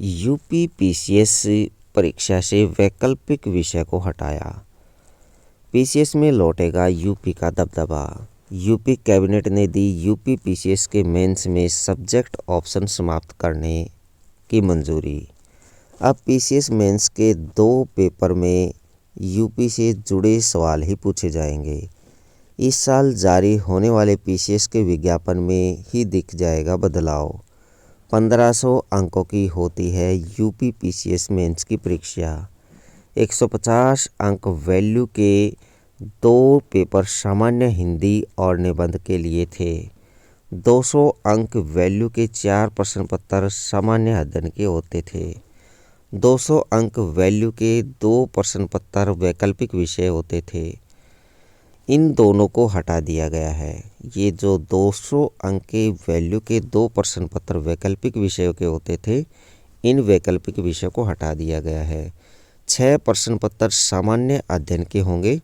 UP PCS परीक्षा से वैकल्पिक विषय को हटाया। पीसीएस में लौटेगा यूपी का दबदबा। यूपी कैबिनेट ने दी यूपी पीसीएस के मेंस में सब्जेक्ट ऑप्शन समाप्त करने की मंजूरी। अब पीसीएस मेंस के 2 पेपर में यूपी से जुड़े सवाल ही पूछे जाएंगे। इस साल जारी होने वाले पीसीएस के विज्ञापन में ही दिख जाएगा बदलाव। 1500 अंकों की होती है यूपी पीसीएस मेंस की परीक्षा। 150 अंक वैल्यू के 2 पेपर सामान्य हिंदी और निबंध के लिए थे। 200 अंक वैल्यू के 4 प्रश्न पत्र सामान्य अध्ययन के होते थे। 200 अंक वैल्यू के 2 प्रश्न पत्र वैकल्पिक विषय होते थे। इन दोनों को हटा दिया गया है। ये जो 200 अंक के वैल्यू के 2 प्रश्न पत्र वैकल्पिक विषयों के होते थे, इन वैकल्पिक विषयों को हटा दिया गया है। 6 प्रश्न पत्र सामान्य अध्ययन के होंगे।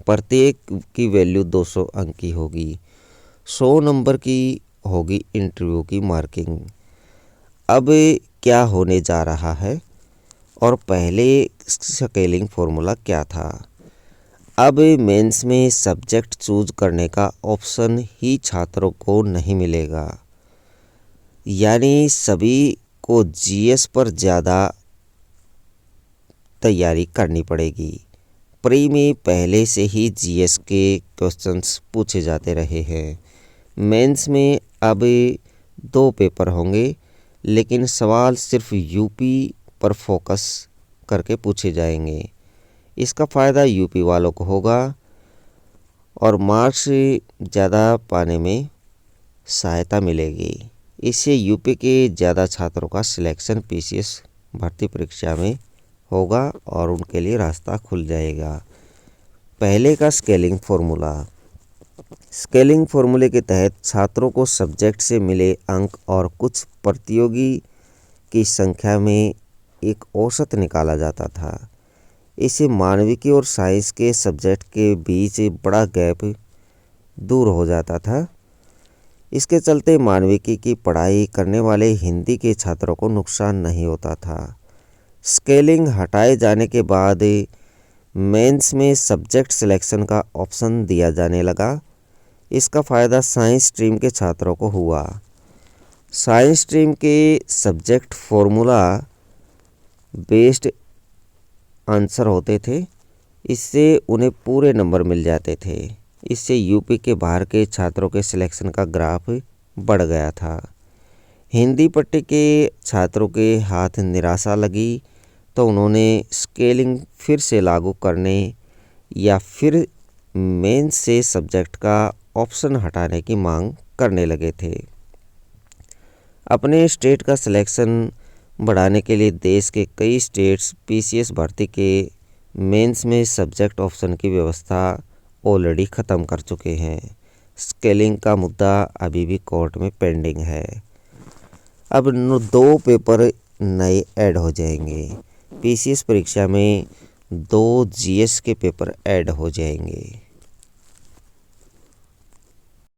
प्रत्येक की वैल्यू 200 अंक की होगी। 100 नंबर की होगी इंटरव्यू की मार्किंग। अब क्या होने जा रहा है और पहले स्केलिंग फॉर्मूला क्या था? अब मेंस में सब्जेक्ट चूज करने का ऑप्शन ही छात्रों को नहीं मिलेगा, यानी सभी को जीएस पर ज़्यादा तैयारी करनी पड़ेगी। प्री में पहले से ही जीएस के क्वेश्चंस पूछे जाते रहे हैं। मेंस में अब 2 पेपर होंगे, लेकिन सवाल सिर्फ यूपी पर फोकस करके पूछे जाएंगे। इसका फ़ायदा यूपी वालों को होगा और मार्क्स ज़्यादा पाने में सहायता मिलेगी। इससे यूपी के ज़्यादा छात्रों का सिलेक्शन पीसीएस भर्ती परीक्षा में होगा और उनके लिए रास्ता खुल जाएगा। पहले का स्केलिंग फॉर्मूला। स्केलिंग फॉर्मूले के तहत छात्रों को सब्जेक्ट से मिले अंक और कुछ प्रतियोगी की संख्या में एक औसत निकाला जाता था। इससे मानविकी और साइंस के सब्जेक्ट के बीच बड़ा गैप दूर हो जाता था। इसके चलते मानविकी की पढ़ाई करने वाले हिंदी के छात्रों को नुकसान नहीं होता था। स्केलिंग हटाए जाने के बाद मेंस में सब्जेक्ट सिलेक्शन का ऑप्शन दिया जाने लगा। इसका फ़ायदा साइंस स्ट्रीम के छात्रों को हुआ। साइंस स्ट्रीम के सब्जेक्ट फॉर्मूला बेस्ड आंसर होते थे। इससे उन्हें पूरे नंबर मिल जाते थे। इससे यूपी के बाहर के छात्रों के सिलेक्शन का ग्राफ बढ़ गया था। हिंदी पट्टी के छात्रों के हाथ निराशा लगी तो उन्होंने स्केलिंग फिर से लागू करने या फिर मेंस से सब्जेक्ट का ऑप्शन हटाने की मांग करने लगे थे। अपने स्टेट का सिलेक्शन बढ़ाने के लिए देश के कई स्टेट्स पीसीएस भर्ती के मेंस में सब्जेक्ट ऑप्शन की व्यवस्था ऑलरेडी ख़त्म कर चुके हैं। स्केलिंग का मुद्दा अभी भी कोर्ट में पेंडिंग है। अब 2 पेपर नए ऐड हो जाएंगे। पीसीएस परीक्षा में 2 जीएस के पेपर ऐड हो जाएंगे।